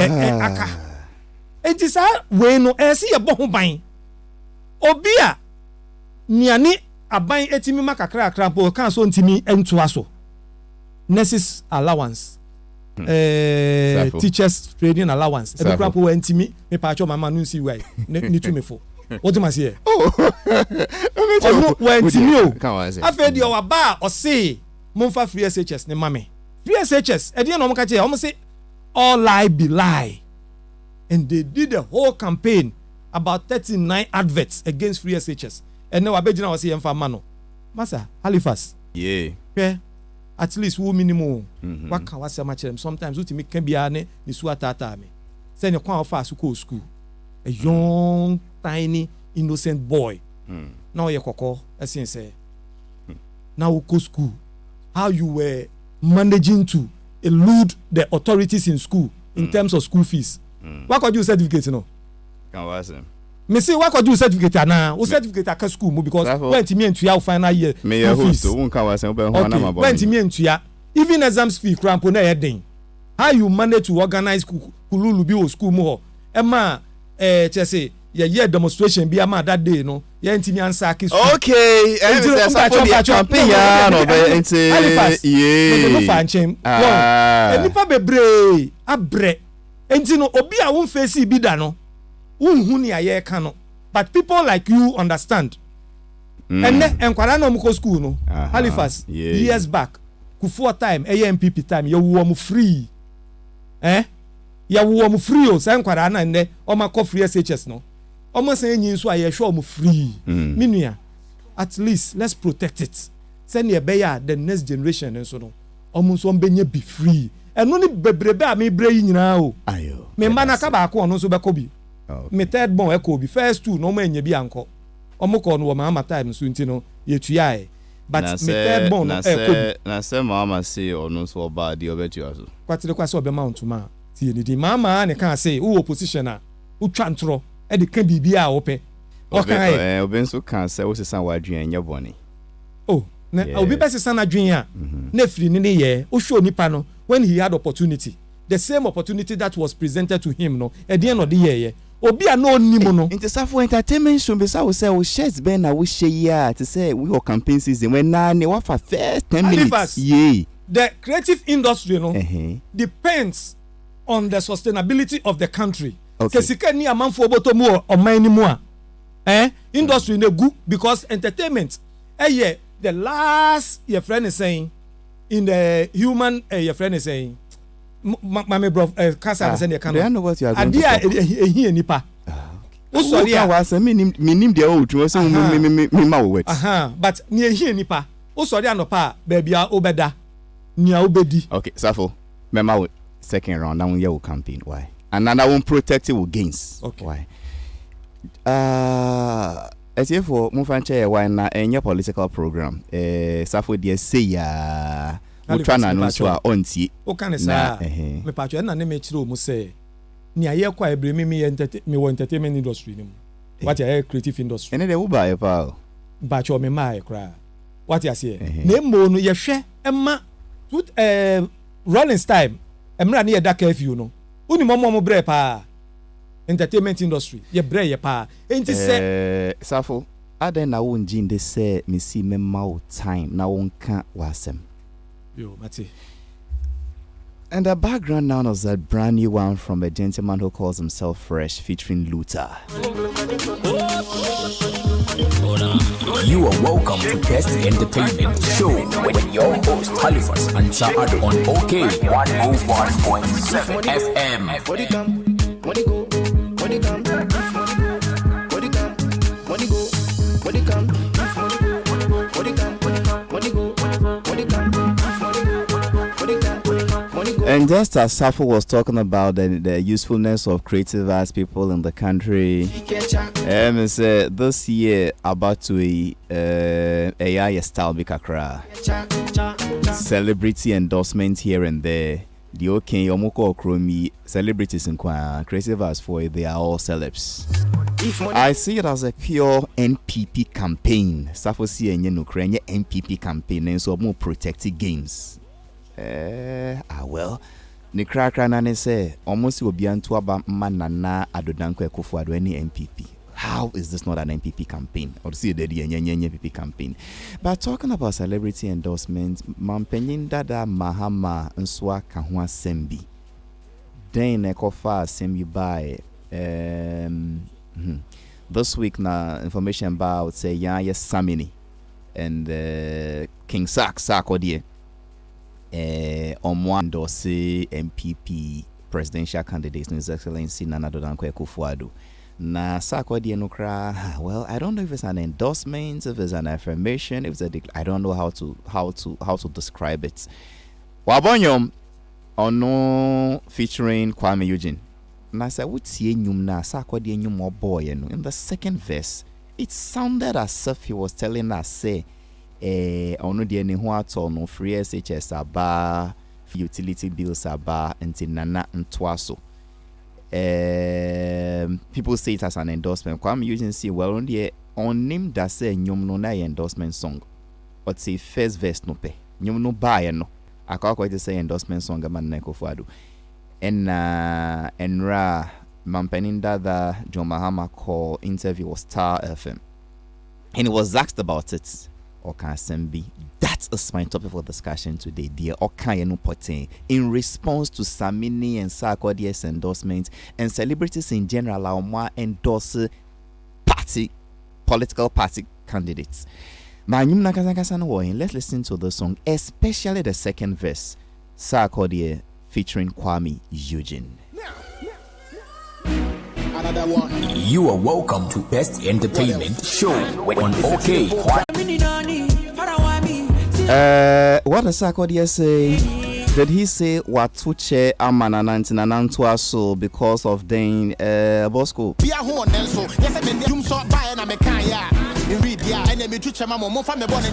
aka enti sa we no ese ye bo ho ban obi a niane aban etimi makakra akra po kan so ntimi entoa so nurses allowance teachers training allowance e be kra po ntimi me pa cho mama no nsi wai ni tu me fo what do I say oh we ntimi o afa di o wa ba o se monfa free SHS ne mame free SHS e dey no mo ka che o mo say all lie be lie, and they did a whole campaign about 39 adverts against free SHS. And now Abedina was here for mano. Masa Halifax. Yeah. At least wo minimum. What can was much sometimes we make can be ane ni suatata me. Send your kwa fa school. A young tiny innocent boy. Now you koko as say. Now we go school. How you were managing to elude the authorities in school in terms of school fees. What could you certificate no? Can was him. Me say what could you certificate na? O certificate at school because when to me and to final year. Me your host won can was him when to me and to even exams fee crampo na heading. How you manage to organize kululu bi o school mo? Emma say yeah demonstration be ama that day no. Yeah ntimi Ansah ki school. Okay, and the campaign no be enti yeah. No fa nchem. Enipa bebre abre. Enti no obi a won face bi da no. Unhu ni aye ka no. But people like you understand. And enkwara no mko school no. Halifax years back. Kufuor time, MPP time, you wo free. Ya wo free o say enkwara na nne o makọ free SHS no. Omo say nyin so aye hwe o free. Minua. At least let's protect it. Send ye be ya the next generation and so no. Omo so mbenye be free. Eno ni bebrebe a me bre yi nyina o. Ayo. Me mba na ka ba ko no so be ko bi. Me third born eko bi first two no ma enye bi anko omo ko no wo Mahama time so nti no ye tuya e but me third born eko bi na say Mahama say ono so ba di obetu aso kwatire kwa say obe mount ma ti ye di Mahama ne kan say wo opposition a wo twa ntro e de kan bibia a wo pe o kan e obe nso kan say wo sesan wadwen enye bone oh na obi be sesan adwen a na firi ne ye wo hwe onipa no when he had opportunity the same opportunity that was presented to him no e dey no de ye obi a no nimu no intisafo entertainment show be say we say we shares ben na we share ya to say we your campaign season when na ne wa for first 10 minutes yeah the creative industry no depends on the sustainability of the country kesika ni amanfo obotomu oman ni mu a industry na gu because entertainment the last your friend is saying in the human your friend is saying mame bro kasa say can I know what you are going to ehie nipa o sorry a was me nim de o tun so me ma wo wet but ni ehie nipa o sorry anopa ba bia obeda ni a obedi okay safo me ma second round now you campaign why and now won't protect it against okay why as if for move and chair why na any political program safo dey say ya we try na so onti o kan say me pa twa na ne me kire o mu say ni aye kwa ebre me entertainment industry ni mu what ya creative industry ene de wo ba e pa ba cho me mai kra what ya say na mo no ye hwe ema Rollins time emra ne ye da curfew no uni mo bre pa entertainment industry ye bre ye pa enti say safo aden na won jin de say me see me ma time na won ka wasem yo mate. And the background now is that brand new one from a gentleman who calls himself Fresh, featuring Luther. You are welcome to Best Entertainment Show with your host Halifax Ansah Addo on OK 101.7 FM. Body come, body go, body come, body come, body go, body come, body come, body go, body come. And just as Safo was talking about the usefulness of creative arts people in the country, said this year about to AI style bikakra celebrity endorsement here and there. The okay Omoko Okromi celebrities in creative arts for they are all celebs. I see it as a pure NPP campaign. Safo see Ukraine NPP campaign and so more protected games. Well, ne krakra na ne say almost will be anto aba manana adodanko Akufo-Addo any MPP. How is this not an MPP campaign? Or see the MPP campaign? But talking about celebrity endorsements, Mampenyin Dada Mahama Ansah Kahwa Sembi. Then Ekofa Sembi by this week na information about say yes Samini and King Sarkodie on one endorse MPP presidential candidates, His Excellency Nana Addo Akufo-Addo. Na Sarkodie no kra. Well, I don't know if it's an endorsement, if it's an affirmation, if it's a I don't know how to describe it. Wabonyom ono featuring Kwame Eugene. Na say what's ye nyum na Sarkodie nyum more boy in the second verse. It sounded as if he was telling us say ono de ne ho ato no free SHS aba, utility bills aba, nti nana ntwaso. People say it as an endorsement. Kwame Eugene say well on the name that say nyum no na endorsement song. But say first verse no pe. Nyum no buy no. Akwa to say endorsement song man Akufo-Addo. And Enra Mampeninda the John Mahama call interview was Star FM. And he was asked about it. Okasembi. That is my topic for discussion today, dear Okayenu Potin. In response to Samini and Sarkodie's endorsements and celebrities in general are more endorse political party candidates. Let's listen to the song, especially the second verse. Sarkodie featuring Kwame Eugene. Another one. You are welcome to Best Entertainment Show on OK. What does Sarkodie say? Did he say Watuche Amananantinanantuaso because of the Bosco?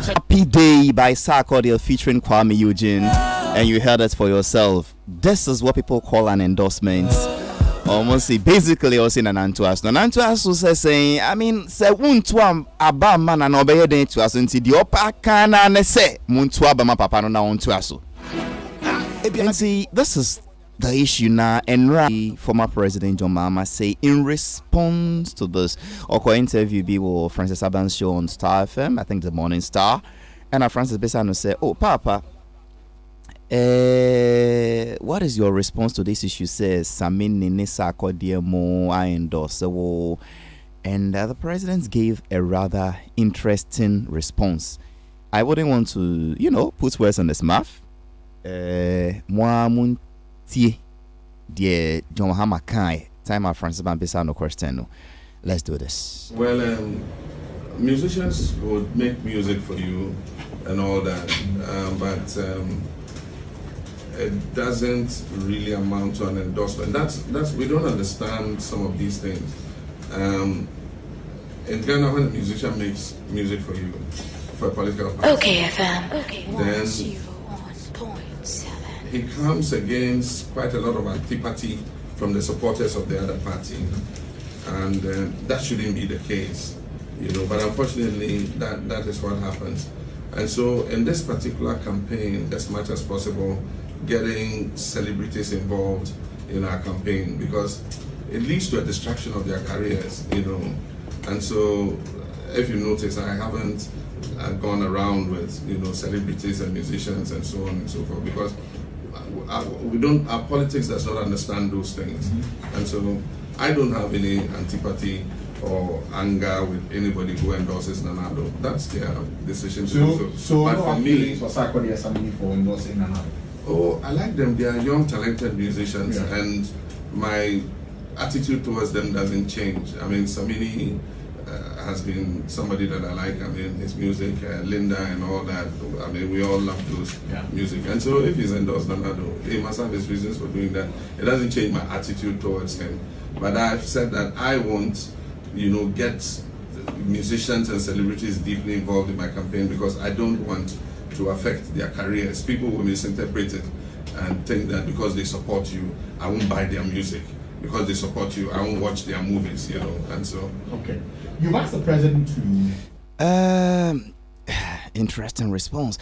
Happy Day by Sarkodie featuring Kwame Eugene, and you heard it for yourself. This is what people call an endorsement. Almost basically also in an Antuas. Antuas was saying, I mean, say Muntuam Aba man and obey the to us until the upper can say Muntuaba papa no now to us. And see, this is the issue now. And former President John Mahama say in response to this, or interview be with Francis Aban's show on Star FM, I think the Morning Star, and Francis Besano say, oh Papa. What is your response to this issue? Says Samini Sarkodie mo I endorse. And the president gave a rather interesting response. I wouldn't want to, put words on his mouth. Moi tie dear John Mahama kai time our Francis Bambisa question. Let's do this. Well, musicians would make music for you and all that, but it doesn't really amount to an endorsement. That's we don't understand some of these things. In Ghana, when a musician makes music for you, for a political party, OK FM. OK. Then 101.7. he comes against quite a lot of antipathy from the supporters of the other party, and that shouldn't be the case, But unfortunately, that is what happens. And so, in this particular campaign, as much as possible, getting celebrities involved in our campaign, because it leads to a distraction of their careers, And so, if you notice, I haven't gone around with celebrities and musicians and so on and so forth, because our politics does not understand those things. And so I don't have any antipathy or anger with anybody who endorses Nana Addo. That's their decision. So but for me, for Sarkodie or somebody for endorsing Nana Addo? Oh, I like them. They are young, talented musicians, and my attitude towards them doesn't change. I mean, Samini has been somebody that I like. I mean, his music, Linda and all that. I mean, we all love those music. And so if he's endorsed Nana Addo, he must have his reasons for doing that. It doesn't change my attitude towards him. But I've said that I won't, get musicians and celebrities deeply involved in my campaign, because I don't want to affect their careers. People will misinterpret it and think that because they support you, I won't buy their music. Because they support you, I won't watch their movies, and so. Okay. You've asked the president to... Interesting response.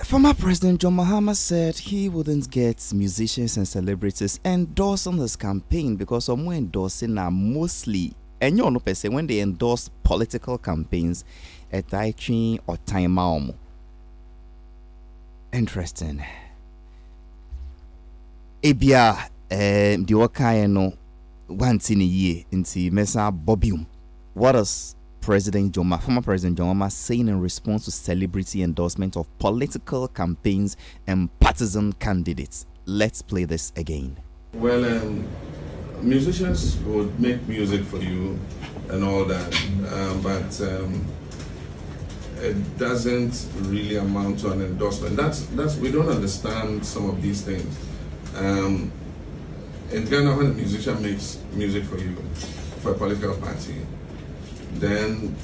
Former President John Mahama said he wouldn't get musicians and celebrities endorsing his campaign because some endorsing are mostly, and you know, when they endorse political campaigns, at Taichi or Time. Interesting. Ebia, the Wakayano, once in a year, into Mesa Bobium. What does former President John Mahama saying in response to celebrity endorsement of political campaigns and partisan candidates? Let's play this again. Well, musicians would make music for you and all that, but it doesn't really amount to an endorsement. That's we don't understand some of these things. In Ghana, when a musician makes music for you, for a political party, then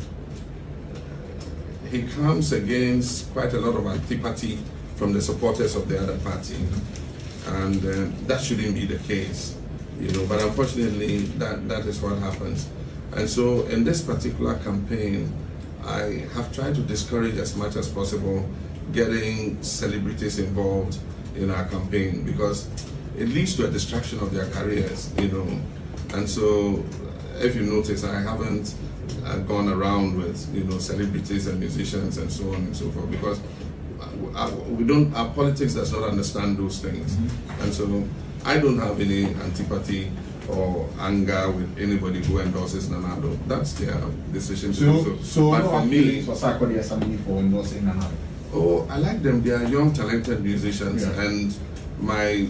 he comes against quite a lot of antipathy from the supporters of the other party, and that shouldn't be the case, But unfortunately, that is what happens. And so, in this particular campaign, I have tried to discourage as much as possible getting celebrities involved in our campaign because it leads to a distraction of their careers, And so, if you notice, I haven't gone around with celebrities and musicians and so on and so forth because our politics does not understand those things, and so I don't have any antipathy or anger with anybody who endorses Nanado. That's their decision to do so. But for me, for endorsing Nanado. Oh, I like them. They are young, talented musicians, and my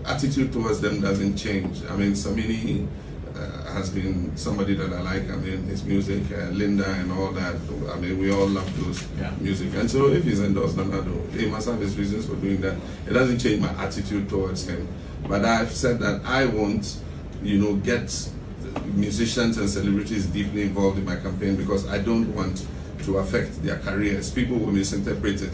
attitude towards them doesn't change. I mean, Samini has been somebody that I like. I mean, his music, Linda and all that. I mean, we all love those music. And so if he's endorsed Nanado, he must have his reasons for doing that. It doesn't change my attitude towards him. But I've said that I won't, get musicians and celebrities deeply involved in my campaign because I don't want to affect their careers. People will misinterpret it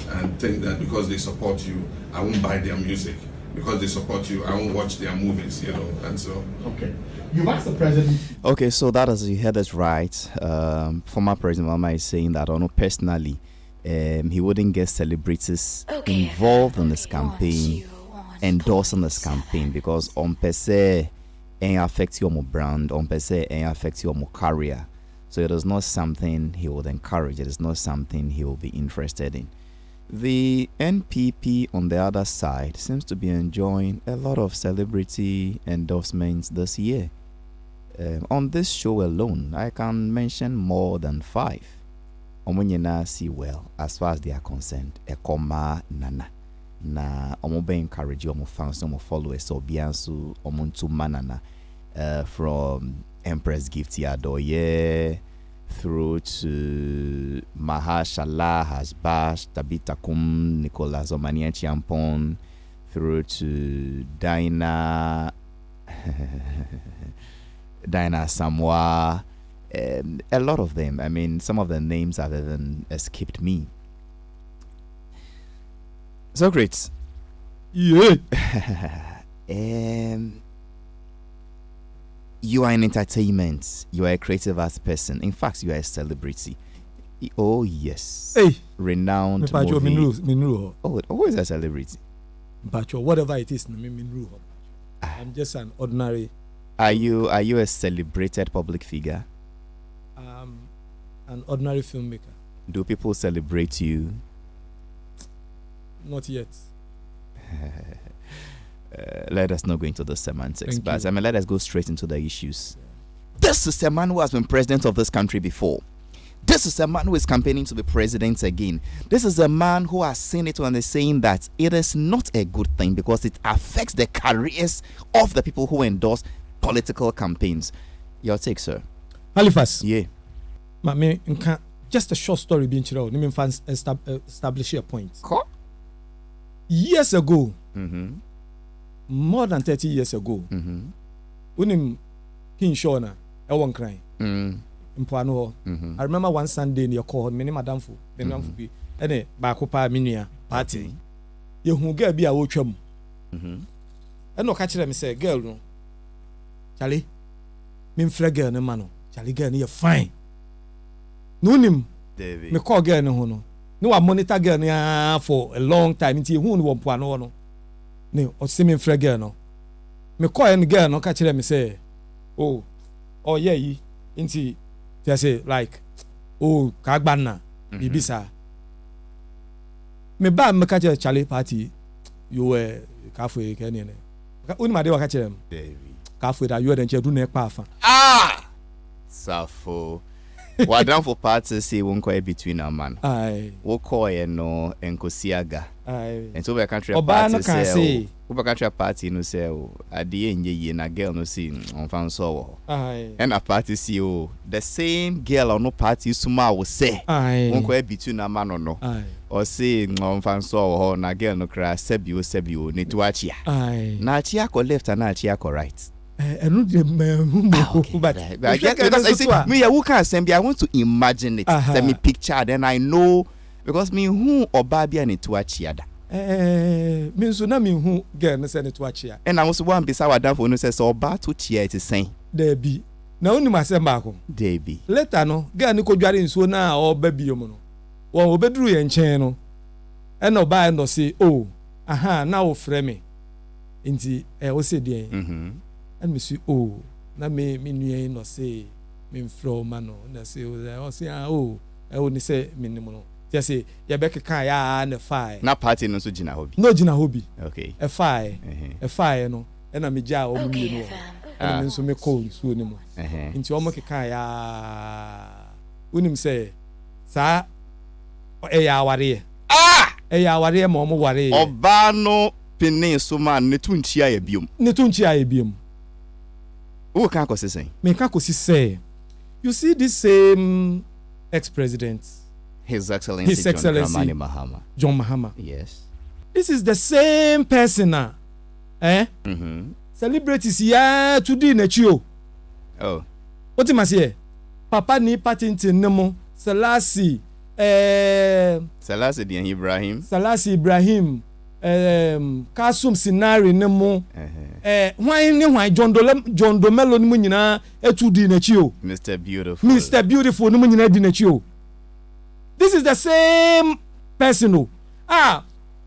and think that because they support you, I won't buy their music. Because they support you, I won't watch their movies, and so. Okay. You've asked the president. Okay, so that as you heard us right, former President Mahama is saying that, personally, he wouldn't get celebrities involved in this campaign, endorsing this campaign, because on per se, it affects your brand, on per se, it affects your career. So it is not something he would encourage, it is not something he will be interested in. The NPP on the other side seems to be enjoying a lot of celebrity endorsements this year. On this show alone, I can mention more than 5. Omunyena see well as far as they are concerned. Ekoma nana na omobe encourage omo fans, omo followers, so biansu omuntu manana from Empress Gift Addo through to Mahashala Hasbash, Tabita Kum, Nicolas Omania Chiampon, through to Dinah Samoa, a lot of them. I mean, some of the names have even escaped me. So great. Yeah. You are in entertainment. You are a creative arts person. In fact, you are a celebrity. Oh yes. Hey. Renowned movie. Oh, who is a celebrity? Whatever it is, I'm just an ordinary. Are you a celebrated public figure? An ordinary filmmaker. Do people celebrate you? Not yet. Let us not go into the semantics, but let us go straight into the issues. This is a man who has been president of this country before. This is a man who is campaigning to be president again. This is a man who has seen it and is saying that it is not a good thing because it affects the careers of the people who endorse political campaigns. Your take, sir. Halifax. Yeah. Just a short story being chilled. Let me establish a point. Huh? Years ago, more than 30 years ago, unim King Shona, I won't cry. I remember one Sunday in your call, many madam fu, be any bakopa minia party. You who get be a watchum. And no catch them say, girl, no. Charlie, me fragger no mano. Charlie girl, you're fine. No nim, me call girl no hono. no one monitor girl for a long time until who won't want no no or see me frag girl no me call any girl no catch me say oh yeah yi into they say like oh kagbana bibisa me ba me catch a Charlie party you were cafe kenene uni ma de wa catch them cafe that you den che do na pa afa Safo. What down for parties say won't call between a man. Aye. Wo call no enkosiaga. Aye. And so we country Oba no party can say. We country party no say adi enye na girl no see on fan so. Aye. And a party see the same girl on no party suma will say. Aye. Won't call between a man or no. Aye. Or say on fan so na girl no cry sebio ne to achia. Aye. Na achia ko left and na achia ko right. And but I guess because I say me who can send I want to imagine it. Send me picture then I know because me who oba bia ne to achia da. Me so na me who girl no say ne to achia. And I was one beside wa for no say so oba to chia it is saying. There be. Na oni ma say ba ko. There be. Later no girl ni ko dware nsuo na oba biom no. Wo obeduru ye nchen no. E na oba no say oh aha na wo frɛ me. Nti wo say dey. And me say oh na me nua no say me from man no na say oh say oh e woni say me nim no just say ye be keka ya na fire na party no so gina hobi no gina hobi okay e fire no e na me ja o me no and me so me call so ni mo nti o mo keka ya unim say sa e ya ware e ya ware mo ware oba no pinin so man ne tunchia ya biom who can cause say? Me can cause say. You see this same ex-president, His Excellency Mahama. John Mahama. Yes. This is the same person now. Celebrities ya today na chio. Oh. What you say? Papa ni patintin nemo Selassie Ibrahim Kasum Sinari nemo why John Domelo ni mu nyina etudi na chio. Mr. Beautiful ni mu nyina di na chio. This is the same person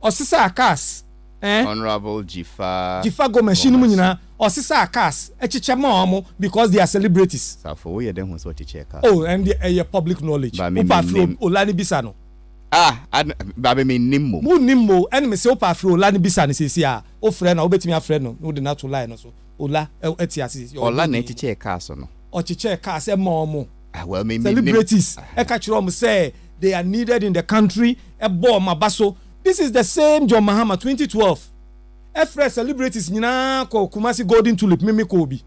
Osisa Akas Honorable Jifa Gomes ni mu nyina Osisa Akas echiche ma omo because they are celebrities. So we dem so echiche ka. Oh, and they public knowledge. Opa Flo Olani Bisa no. Babe me nimmo. Mu nimmo and me say Opa Flo Olani Bisa ni sisi o friend na obetimi a friend no de na to lie no so. Ola etiasi. Ola na echiche ka so no. Ochiche ka say ma omo. Well me celebrities e ka kire omo say they are needed in the country e bo mabaso. This is the same John Mahama 2012. Fresh celebrities nyina ko Kumasi Golden Tulip mimi ko bi.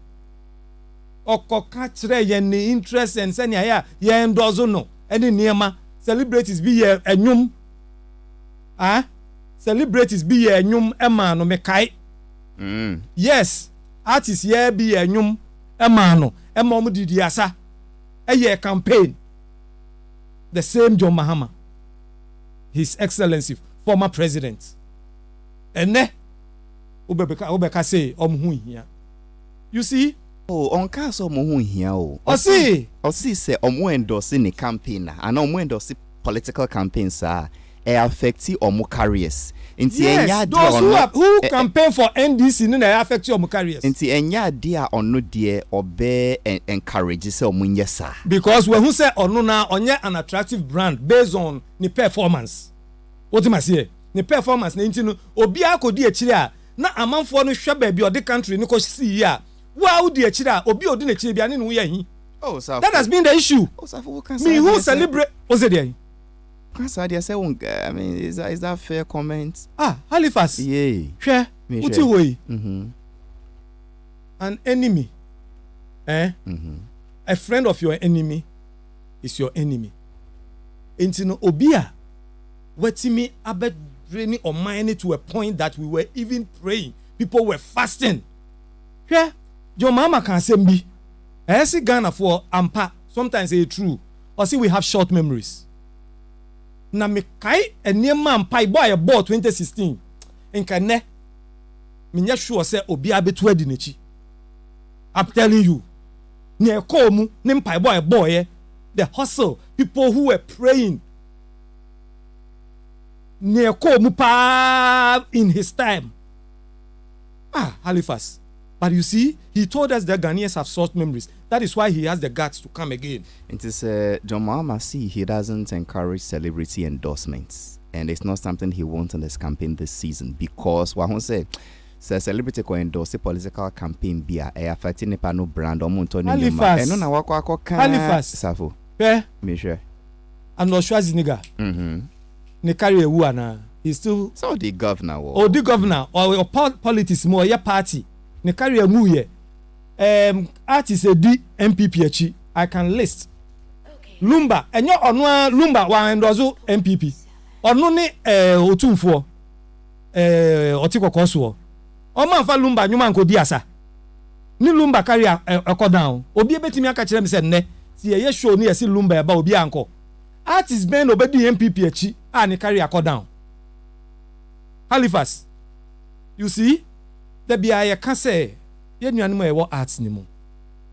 Oko ka kire ye ni interest and send ya endorse no. Any niema celebrities be ye enwum. Celebrities be ye enwum ema no mekai. Yes, artists ye be ye enwum ema no. Ema omo didi asa. Eye campaign. The same John Mahama. His Excellency former president. Ene Obeka say omu hia. You see? Oh, on case omu hia o. Osi say omu endorse ni campaign and omu endorse political campaigns affect omu careers. Yes, those who campaign for NDC no affect omu careers. Nti enya dia ono de obe encourage say omu nyesa. Because when who say ono na onye an attractive brand based on ni performance. What am I say? Ni performance na ntino obi akodi akiri a na amanfo no hwe ba bi odi country ni ko see ya wa odi akiri a obi odi na akiri bia ne no ye hi. Oh, sir. That has been the issue. Oh, sir, me who celebrate Ozede. I mean, is that fair comment? Halifax. Yeah. Hwe uti hoyi. An enemy. A friend of your enemy is your enemy. Intino obia wetimi abedreni or mine to a point that we were even praying. People were fasting. Hwe your mama can say me. See Ghana for ampa. Sometimes it's true. Or see we have short memories. Na me kai enema ampa boy a ball 2016. Enka ne me nya sure say obi abetu adi nechi. I'm telling you. Ne call mu ne mpa boy the hustle, people who were praying. near ko mu pa in his time. Halifax. But you see, he told us that Ghanaians have short memories. That is why he has the guts to come again. It is John Mahama see he doesn't encourage celebrity endorsements, and it's not something he wants in his campaign this season because what I say, celebrity ko endorse political campaign be affecting the panel brand or monto ni nyuma. Eno na wako Halifax. Safo. Me sure. I'm not sure nigga. Ne carry a wana. He's still so the governor. Or the governor or politics more your party. Ne carry a mu ye. Artist a D MPP I can list. Okay. Lumba enyo onwa Lumba wa endozo MPP. Onu ni otumfo otikokoswo. O ma fa Lumba nyuma nkodi asa. Ni Lumba carry a down. Obi ebetimi aka kire me se nne ti ye show ni yesi Lumba eba obi anko. Artist ben obedi MPP achi ni carry a down. Halifax. You see? The BIA can say arts anymore.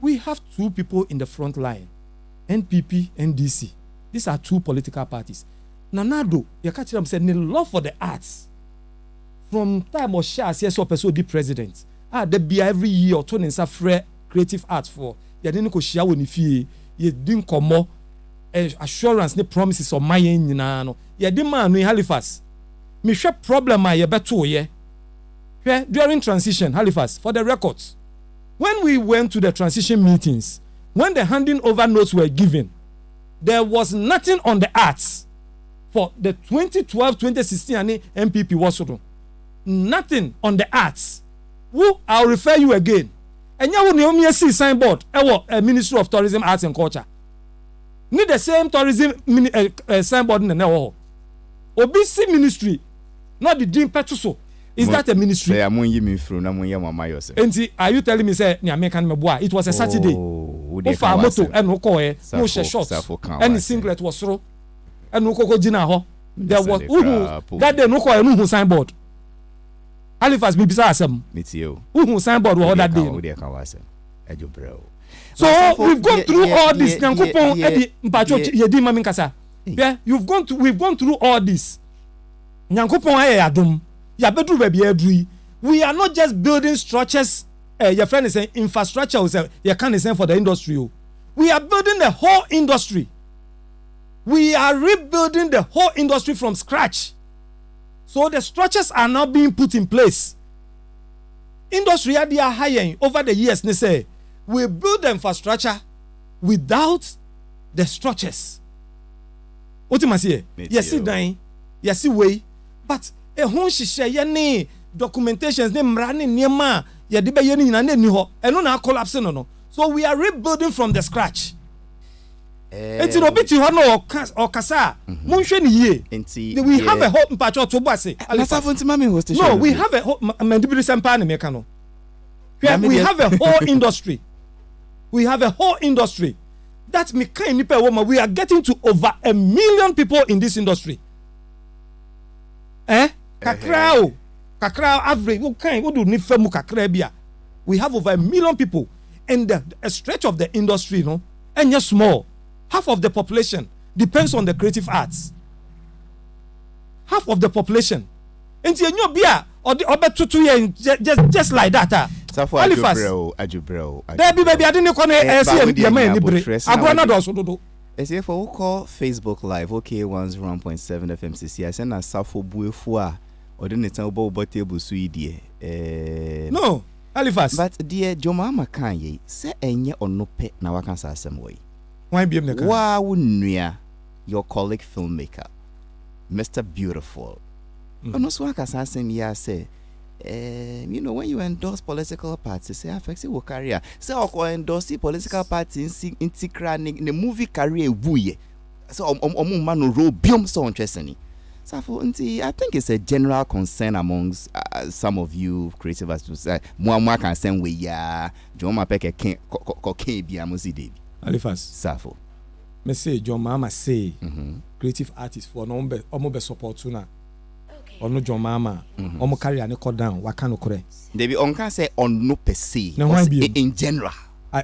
We have two people in the front line, NPP and DC. These are two political parties. Nanado, you catch them saying the love for the arts. From time of Shas, yes, or the president. The BIA every year or turning some creative arts for. You didn't go share when you didn't come more assurance, the promises of my end. You didn't man in Halifax. Me sure problem I better ye. During transition, Halifax, for the records, when we went to the transition meetings, when the handing over notes were given, there was nothing on the arts for the 2012-2016 MPP was nothing on the arts. I'll refer you again. And you will see signboard, Ministry of Tourism, Arts and Culture. Need the same tourism signboard in the network. OBC Ministry, not the Dean Petuso. Is that a ministry? Say are you telling me say it was a Saturday? Ofa moto and no koe no shorts and singlet was through and no koko jina ho. There was that day no koe no signboard. Halifax be bisa asem. Who signboard was that day? So we've gone through all this. Yeah, we've gone through all this. We are not just building structures. Your friend is saying infrastructure. You can't say for the industry. We are building the whole industry. We are rebuilding the whole industry from scratch. So the structures are now being put in place. Industry they are hiring over the years. They say we build the infrastructure without the structures. What you say? Yes, dying. Yes, way. But a home share ne documentations ne mrani niema ya dibe yeni na ne ni ho eno na collapse no. So we are rebuilding from the scratch. Enti no biti ho no o kasa monhwe ni ye. We have a whole mpacho to base. No, we have a whole mandibiri sempa ne meka no. We have a whole industry. We have a whole industry. That me kind nipa woman we are getting to over 1 million people in this industry. Kakrao average we have over 1 million people and a stretch of the industry, you know, and just small. Half of the population depends on the creative arts. Half of the population. And you know beer or the 2 years just like that. Halifax. Baby, I didn't know. As if we call Facebook Live, okay, 101.7 FMCC. I send a Safo Buefua or the Netabo Botable Swede. No, Halifax. But dear Jomama Kanye, say any or no pet now I can say some way. Why be a wow, your colleague filmmaker, Mr. Beautiful. And also, I can say, you know, when you endorse political parties, say affects your career. Say or endorse political parties in the movie career buye. So man role biom so interesting. So I think it's a general concern amongst some of you creative artists to say more concern we ya John Mapeke can be a music. Halifax. Safo. Me say John Mahama say creative artists for no be support na. Ono John Mahama carry an down waka no kore. They be on can say on no per se in general.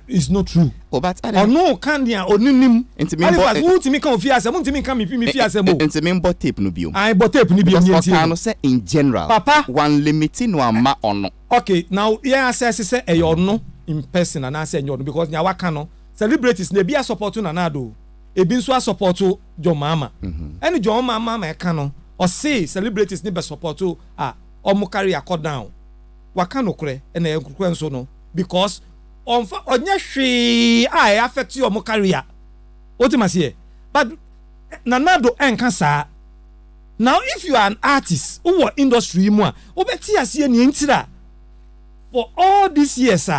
It's not true. Oh, but Or no, can't ya or nim. Halifax, who to me come fear some to me come if me fear some. It's a member tape no bio. I bought tape ni bio. Say in general. Papa, one limiting one ma or no. Okay, now yeah, say a or no in person and I say no because nya waka no celebrities ne bia support na Addo. E bin so support to John Mahama. Any John Mahama e ka no or say celebrities ne be support to omo carry accord down. Waka no kure e na enkukwe nso no because onye hwe affect your career. What you must hear. But Nanado enka saa. Now if you are an artist who industry mu obeti asie ni ntira for all these years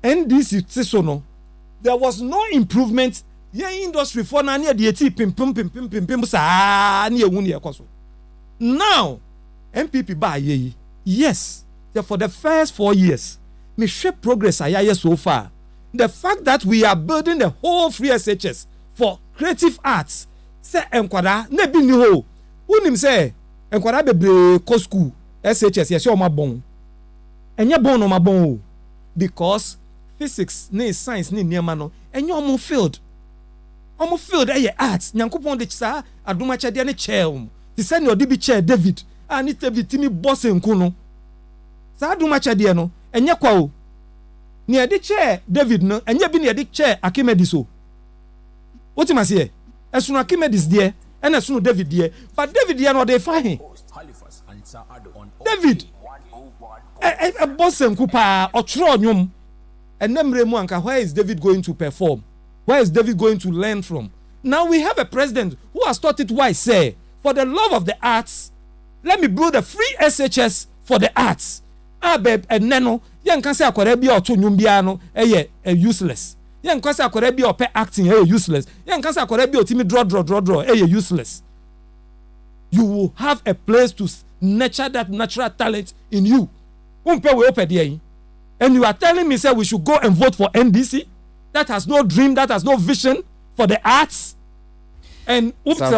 and this so no there was no improvement ye industry for na near the pim saa na ewu na ekoso. Now MPP ba ye yes for the first 4 years me share progress ayaye so far. The fact that we are building the whole free SHS for creative arts say enkwada na bi ni ho unim say enkwada bebre ko school SHS yes o ma bon enye bon no ma bon o because physics na science na niam no enye omo field eye arts nyankopon de sa adoma chede ne chair ti say ne odi bi chair David ani David timi boss enku no sa adoma chede no enye kwa o ni edi chair David no enye bi ni edi chair Archimedes o what you must say esunu Archimedes there and esunu David there but David there no dey fine David a boss enku pa otro nyom enemre mu anka where is David going to perform, where is David going to learn from? Now we have a president who has taught it wise say for the love of the arts let me build a free SHS for the arts. Neno yen kan say akwara bia oto nwum bia no useless. Yen kan say akwara bia ope acting useless. Yen kan say akwara bia otimi draw useless. You will have a place to nurture that natural talent in you. Umpe we ope there. And you are telling me say we should go and vote for NDC that has no dream, that has no vision for the arts. And questions.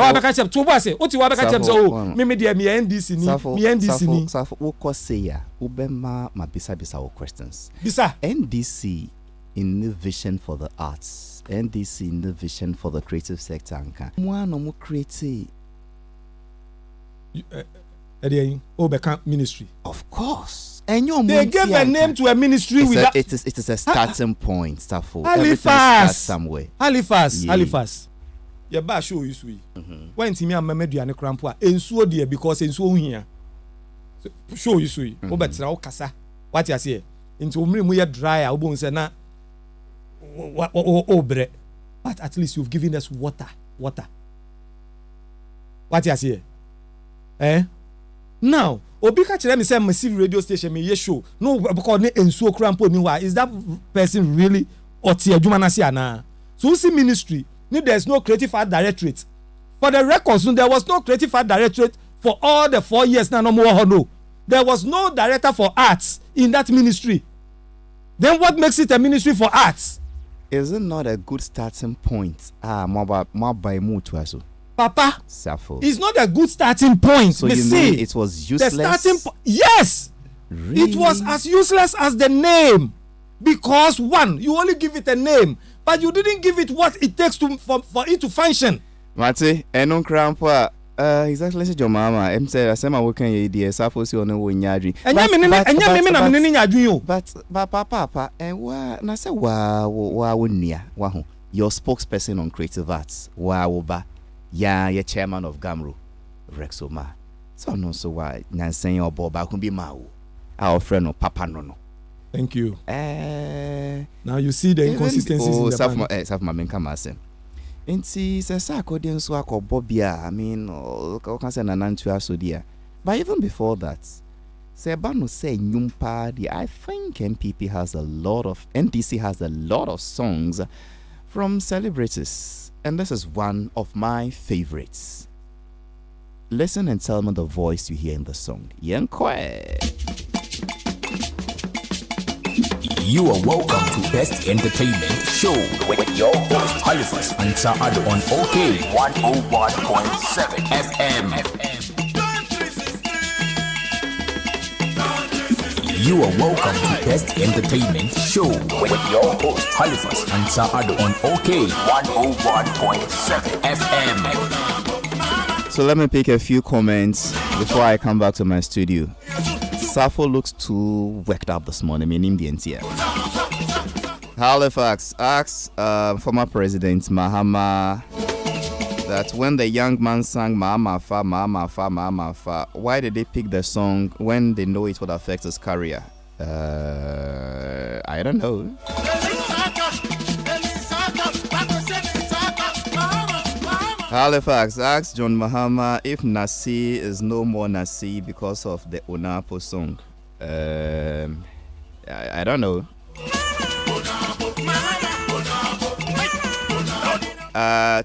NDC in the vision for the arts, NDC in the vision for the creative sector. Ministry. Of course. They gave a name to a ministry without it is a starting point. Halifax somewhere. Halifax. Ya ba show you sui. When timi amamadu ane krampo a ensuo de because ensuo hia. Show you sui. Obetra o kasa. What you say? Into umri mu ye dry a obo nse na obre. But at least you've given us water. What you say? Now, obi ka kire me say massive radio station me ye show. No because ne ensuo krampo ni wa. Is that person really oti adwuma na se ana? So see ministry. There's no creative art directorate. For the records, there was no creative art directorate for all the 4 years. No. There was no director for arts in that ministry. Then what makes it a ministry for arts? Is it not a good starting point? Papa, it's not a good starting point. So you mean it was useless? The starting yes. Really? It was as useless as the name. Because one, you only give it a name. But you didn't give it what it takes for it to function. Mate, enon crampa. Exactly, John Mahama. I'm saying, I'm working here. The Safosi on the Winyadri. But Papa, and what? Na say wa wunia. Wahu. Your spokesperson on creative arts. Wa woba. Ya chairman of Gamro, Rexoma. So no so why Nansen or Boba can be Mao. Our friend or Papa no. Thank you. Now you see the inconsistencies in the band. Inti sesa according so akọ Bobia. I mean, can say nanantua so dia. But even before that, Sebano say nyumpa. I think NDC has a lot of songs from celebrities, and this is one of my favorites. Listen and tell me the voice you hear in the song. Yenkwe. You are welcome to Best Entertainment Show with your host Halifax Ansah Addo on OK 101.7 FM. You are welcome to Best Entertainment Show with your host Halifax Ansah Addo on OK 101.7 FM. So let me pick a few comments before I come back to my studio. Safo looks too worked up this morning. In Indian here. Halifax asks former President Mahama that when the young man sang Mahama Fa, Mahama Fa, Mahama Fa, why did they pick the song when they know it would affect his career? I don't know. Halifax asks John Mahama if Nasi is no more Nasi because of the Onapo song. I don't know.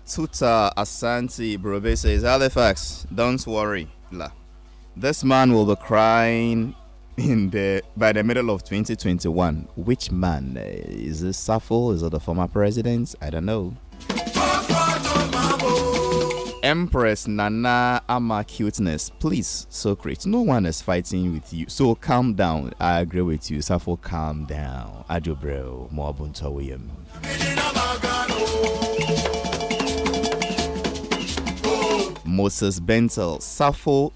Tuta Asante Brobe says, Halifax, don't worry. This man will be crying by the middle of 2021. Which man? Is this Safo? Is it the former president? I don't know. Empress Nana Ama Cuteness, please, Socrates, no one is fighting with you, so calm down. I agree with you, Safo, calm down. Addo bro, Moabunta William. Moses Bentel, Safo,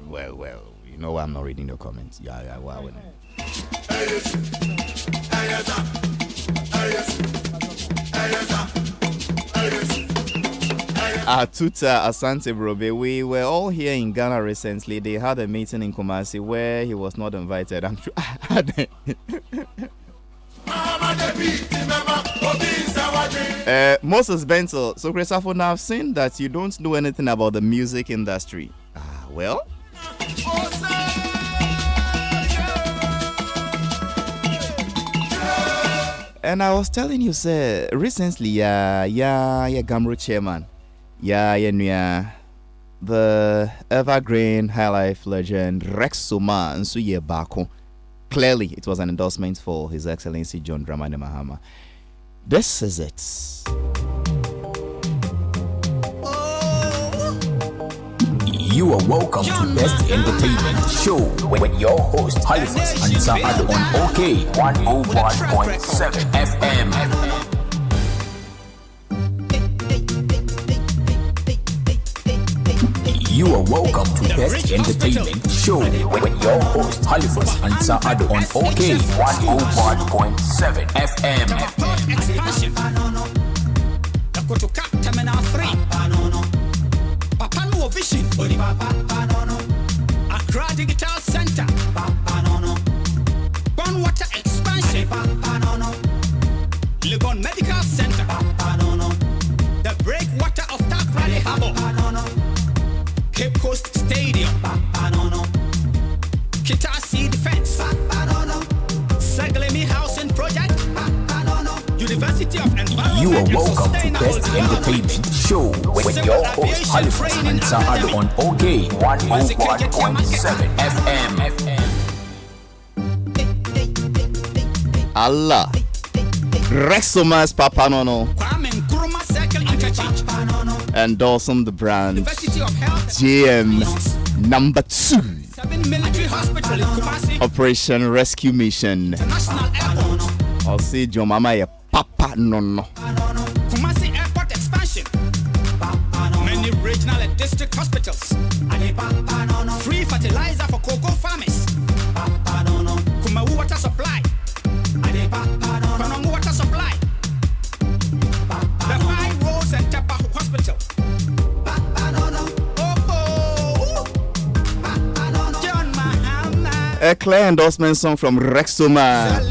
well, you know I'm not reading your comments. Yeah, wow. Tuta Asante Brobe, we were all here in Ghana recently. They had a meeting in Kumasi where he was not invited. I'm sure. Moses Bentel, so Christopher, now I've seen that you don't know anything about the music industry. Well. And I was telling you, sir, recently, Gamro chairman, the evergreen high life legend Rex Soma and Suye Bako. Clearly, it was an endorsement for His Excellency John Dramani Mahama. This is it. You are welcome to Best Entertainment Show with your host Halifax Ansah Addo on OK 101.7 FM. You are welcome to Best Entertainment Show with your host Halifax Ansah Addo on OK 101.7 FM. Papa no vision. Accra Digital Center. One water expansion. Legon Medical Center. The breakwater of Takrali Harbour. Cape Coast Stadium. Kitasi Defense. Saglemi Housing Project. University of Environment. You are welcome to Best Entertainment Show with your host Halifax Ansah Addo on OK 101.7 FM. Allah. Rexomas Papa Nono. Endorsing the brand GM number 2. Operation Rescue Mission. I'll see John Mama Papa Nono. Kumasi Airport expansion. Many regional and district hospitals. Free fertilizer for cocoa farmers. Kumawu water supply. Kwanongo water supply. The 5 roads and Tapahu Hospital. John Mahama. A clear endorsement song from Rexoma.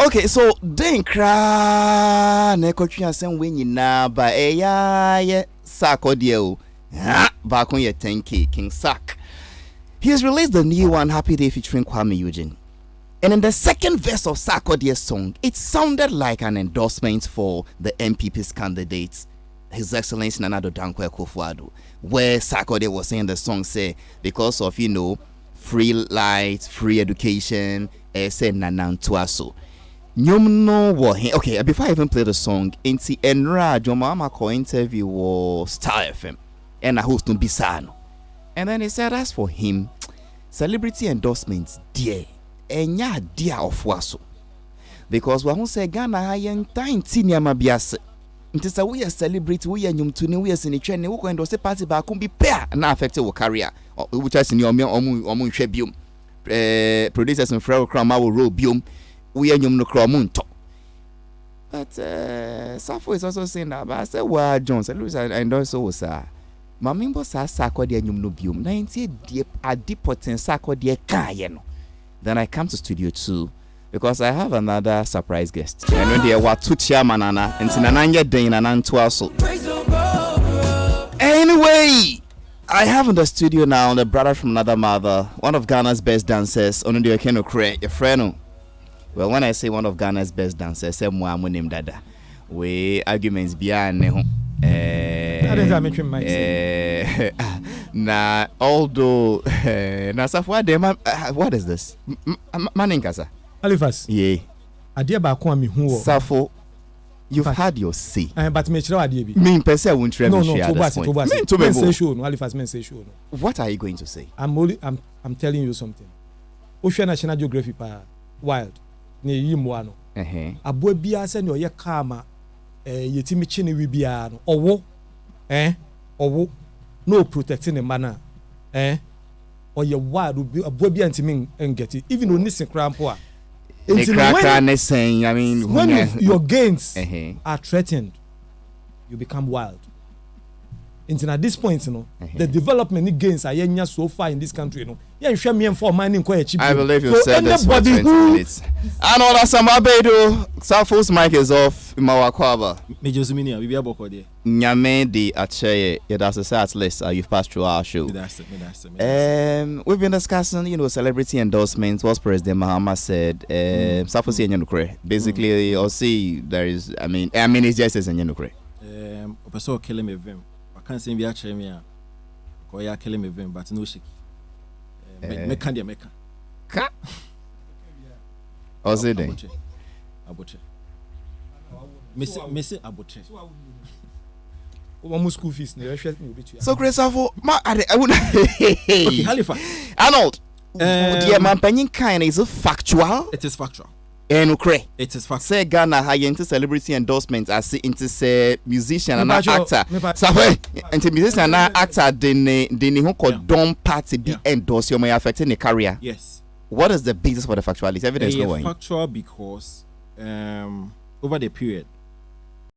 Okay, so then cry nekotwi asem we nyina ba eya sakodio back on your 10K King Sack. He has released the new one Happy Day featuring Kwame Eugene. And in the second verse of Sarkodie's song, it sounded like an endorsement for the MPP's candidate, His Excellency Nana Addo Dankwa Akufo-Addo, where Sarkodie was saying the song say because of free light, free education, say nanan tuaso. Nyom no wo okay, before I even play the song, inti enra Mahama ko interview was Star FM and I host no bisano. And then he said as for him, celebrity endorsements dear enya dear of waso. Because we who say Ghana hayen time tinyama biase. Nti sa we celebrity we nyum tuni we sini twene we ko endorse party ba kun bi pair na affect your career. Which is in your omu hwe biom. Producers and frau krama will roll biom. We nyum no kromo nto. But Safo is also saying that, but I said well John celebrity endorse so sir. Mamimbo sa ko de nyum no biom. Na nti de adi potential ko de ka ye no. Then I come to studio 2 because I have another surprise guest. And when they were two chairman and Sinananya Dane and Antwaso. Anyway, I have in the studio now the brother from another mother, one of Ghana's best dancers, Onudio Kenokre, a friend. Well, when I say one of Ghana's best dancers, say mo name dada. We arguments beyond na although na safwa dem what is this maninkasa Halifax yeah ade ba ko ami hu wo Safo you've had your say but me chira ade bi me person won't try no share to this basi point to say show no Halifax men say show no what are you going to say? I'm telling you something. Ocean National Geography pa wild ne yimwa no abo bia se ne oye kama yetimi chi ne wi bia no owo owo no protecting the manner or your wild abo bia ntimi get it even on this crampo a I mean when your gains are threatened you become wild. At this point, the development gains are so far in this country. I believe you said this for 20 minutes. And all that some abedo. Safo's mic is off. Mawakwaba. Nyame di acheye. Yeah, that's a sad list. You've passed through our show. We've been discussing, celebrity endorsements. What President Mahama said. Safo si enyenukre. Basically, or see there is. I mean, it's just as enyenukre. Opeso killing me vim. Can't say we actually me or ya killing me vim, but no shiki. Me can't make ka or say then abuche Miss abuche one school fees so Christopher okay Halifax Arnold the man penny kind is factual. It is factual. It is fact. Say Ghana high into celebrity endorsements as into say musician and actor. So into musician and actor they who called Don Party be endorse your may affecting the career. Yes. What is the basis for the factuality? Evidence no way. Factual because over the period